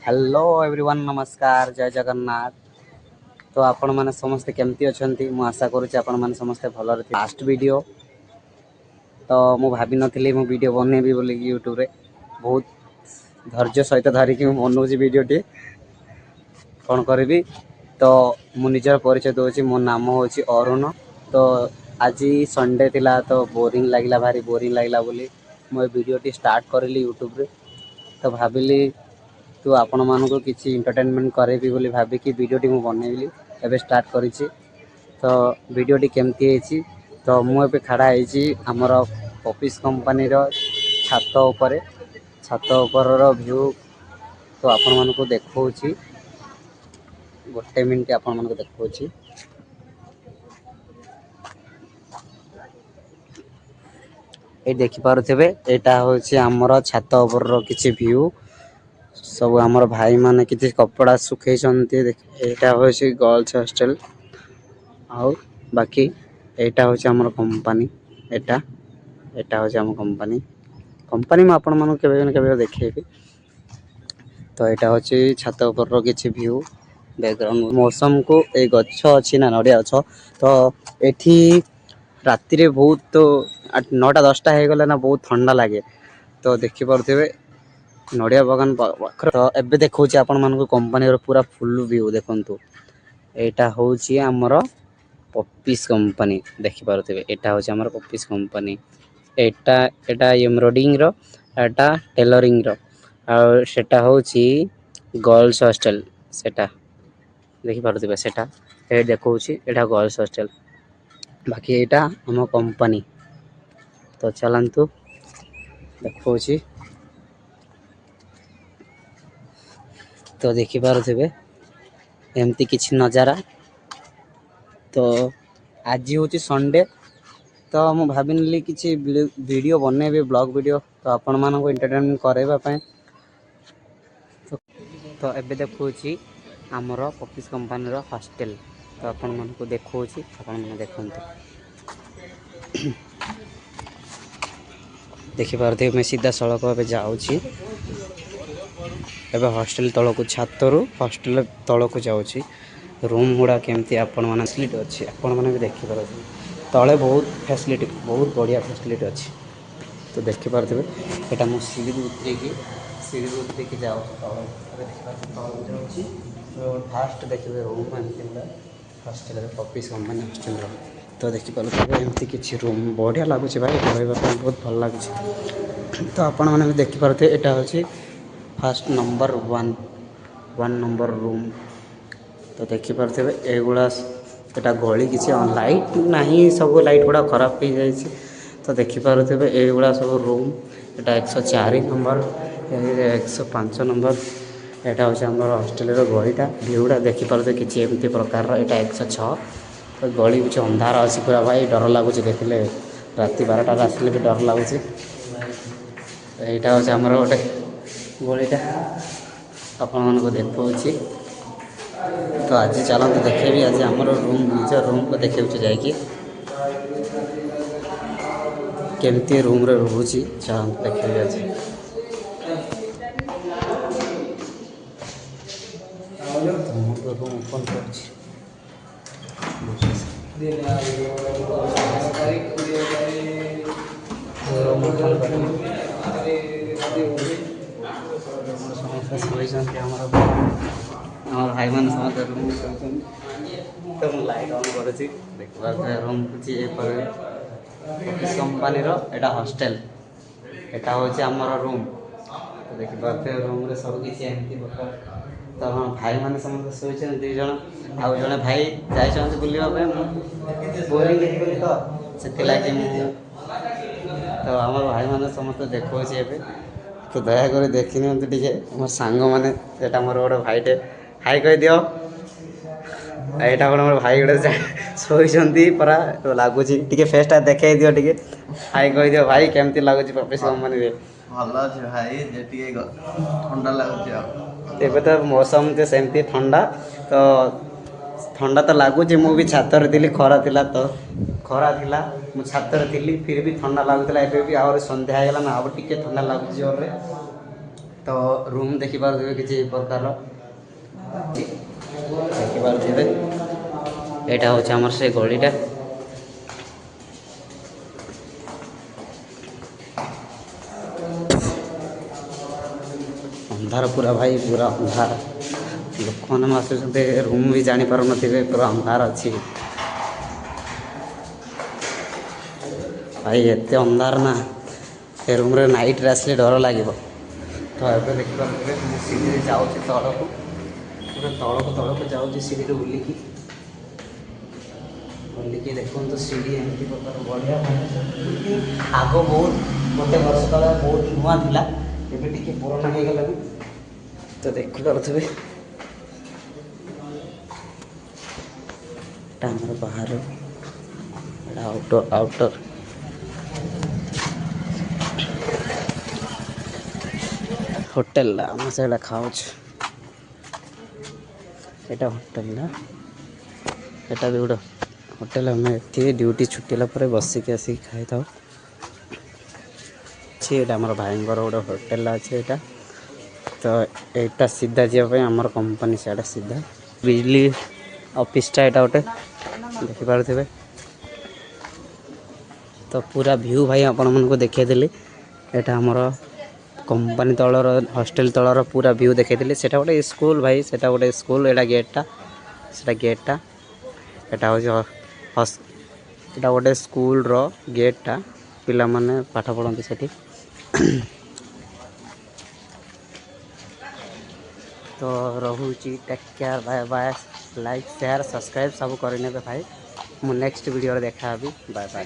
Hello everyone नमस्कार जय जगन्नाथ। तो आपण मैंने समस्ते केमती अच्छा मु आशा करुच्ची आपण मैंने समस्ते भल लास्ट वीडियो तो मु भाभी नी मु वीडियो बनैबी बोली यूट्यूब रे बहुत धैर्य सहित धरिकी बनाऊँगी वीडियोटी कौन करी तो मु निजर परिचय दूसरी मो नाम हूँ अरुण। तो आज संडे थिला तो बोरिंग लगिला भारी बोरिंग लगिला बोली मु वीडियोटी स्टार्ट करी यूट्यूब रे। तो भाविली तो आपण मानक किसी एंटरटेनमेंट करेबी बोली भाविकी वीडियोटी मु बनैली एबे स्टार्ट करिछि। तो वीडियोटी केमती है तो मुझे खड़ा होती आमर ऑफिस कंपनी छात उपरे छात उपर व्यू तो आपण मानक देखा गोटे मिनट आपण मानक देखा ये देखिपे यहाँ हूँ आमर छात उपर किसी व्यू सब आमर भाई माने किसी कपड़ा सुखे यहाँ हूँ गर्ल्स हॉस्टल आउ बाकी यहाँ हूँ आमर कंपनी एटा एटा हूँ आम कंपनी कंपनी में आपण मानक केवे देखेबी। तो यहाँ हूँ छात उपर किसी व्यू बैकग्राउंड मौसम को ए गछ अच्छी ना नड़िया गछ तो एठी राति रे बहुत तो 9टा 10टा हो गले ना बहुत ठंडा लगे। तो देखिपे नड़िया बागान तो एबे देखा आपण मानक कंपनी पूरा फुल व्यू देखु यहाँ हूँ आमर ऑफिस कंपनी देखिपे यहाँ हूँ आमर ऑफिस कंपनी एटा एटा एम्ब्रॉयडिंग रो एटा टेलरिंग रो और सेटा हूँ गर्ल्स हॉस्टल सेटा देखिपे सेटा ये देखा यहाँ गर्ल्स हॉस्टल बाकी यहाँ आम कंपनी। तो चलतु देखा तो देखिपे एमती किसी नजारा। तो आज हूँ संडे तो मु भाविनी किसी वीडियो बनैबी ब्लॉग वीडियो तो आपण मानक एंटरटेनमेंट कराइबा। तो एबे देखुची आमर ऑफिस कंपनी रो हॉस्टल तो आपण मानक देखुची आपण माने देखंतु देखिपे मैं सीधा सड़क ए जाऊँगी एबे हॉस्टल तल को छातरू हॉस्टल तल को जाऊँगी रूम गुड़ा केमती आपण माने फैसिलिटी अच्छी आपण माने भी देखिपे तले बहुत फैसिलिटी बहुत बढ़िया फैसिलिटी अच्छी। तो देखिपे यहाँ मो सीढ़ी उतरिकी जाऊँ तो फास्ट देखिए रूम एमती हॉस्टल ऑफिस कंपनी हॉस्टल। तो देखिपे एमती किसी रूम बढ़िया लगुच भाई रहा बहुत भल लगुच। तो आपण मैंने भी देखिपे यहाँ हूँ फास्ट नंबर 1 नंबर रूम। तो देखिपे एगुड़ा यहाँ गली किसी लाइट ना सब लाइट गुड़ा खराब हो जाए। तो देखिपे एगुड़ा सब रूम यहाँ 104 नंबर 105 नंबर यहाँ हूँ आम हॉस्टेल गलीटा भ्यूटा देखिपे किसी एमती प्रकार यहाँ 106। तो गली कुछ अंधार अच्छी पूरा भाई डर लगुच देखिले राति 12टार आसिले भी डर लगुच। यहाँ हूँ आमर गोटे गलीटा आपण मानक देखा। तो आज चलते देखेबी आज आमर रूम निज रूम को देखे जाकि केमती रूम रे रोची चलते देखेबी आज। रूम ओपन कर हमारे भाई मान समस्त रूम तो मुझे लाइट ऑन कर देखा रूम ऑफिस कंपनी रो हॉस्टल यहाँ हूँ आमर रूम। तो देखिए रूम रे सब किसी एमती प्रकार। तो हाँ भाई मैंने समस्त शोचन 2 जन आउ जड़े भाई जाइए बुलापी बोरिंग देखी तो से लगे तो आम भाई मैंने समस्त देखा एवं। तो दयाक देखी नियंतु टे मोर सांग मैंने यहाँ मोर गोटे भाईटे हाई कह दियो यहाँ गोटे मोर भाई गोटे शोचती परा तो लगुच टे फेसटा देखे दियो टे हाई कह दियो भाई केमती लगुच ऑफिस कंपनी रे भल अच्छे भाई जे ठंडा लगुच एबे तो मौसम तो सेमती ठंडा तो ठंडा तो लगुच मु भी छातर थी खरा थिला तो खरा थिला मु छातर थी फिर भी ठंडा लगुला एबे भी आहुरी संध्या हो गला ना अब टिके ठंडा लगुच जोर रे। तो रूम देखिपे किसी प्रकार देखिपे यहाँ हूँ आमर से गलीटा अंधार पूरा भाई पूरा अंधार लोक मैंने आसुँच रूम भी जापार थे पूरा अंधार अच्छी भाई एत अंधार ना ए रूम रे नाइट रे आसले डर लगे तो ये देखिए सीढ़ी जाऊँ तलक पूरा तलक जाऊँ सीढ़ी बुलिकी बुलिकी देखो तो सीढ़ी एमती प्रकार बढ़िया आग बहुत गोटे वर्ष तले बहुत नुआ था ଏବେ ଟିକେ ପୁରୁଣା ହେଇଗଲାଣି ତ ଦେଖିପାରୁଥିବେ ଏଟା ଆମର ବାହାର ଏଟା ଆଉଟର ହୋଟେଲ ଆମେ ସେଇଟା ଖାଉଛୁ ଏଟା ହୋଟେଲ ନା ଏଟା ବି ଗୋଟେ ହୋଟେଲ ଆମେ ଏଠି ଡ୍ୟୁଟି ଛୁଟିଲା ପରେ ବସିକି ଆସିକି ଖାଇଥାଉ এটা আমার ভাইঙ্কর গোটে হোটেল আছে এটা তো এইটা সিধা যাওয়া আমার কোম্পানি সেটা সিধা বিজলি অফিসটা এটা গোটে দেখিপারে তো পুরা ভিউ ভাই আপন মনকু দেখাইদেলি এটা আমার কোম্পানি তলর হস্টেল তলর পুরা ভিউ দেখাইদেলি সেটা গোটে স্কুল ভাই সেটা গোটে স্কুল এটা গেটটা সেটা গেটটা এটা হচ্ছে এটা গোটে স্কুলর গেটটা পিলা মানে পাঠ পড়ନ୍ତି সেটি तो रोची take care bye bye like share subscribe सब करने भाई मु नेक्स्ट वीडियो देखा बाय बाय।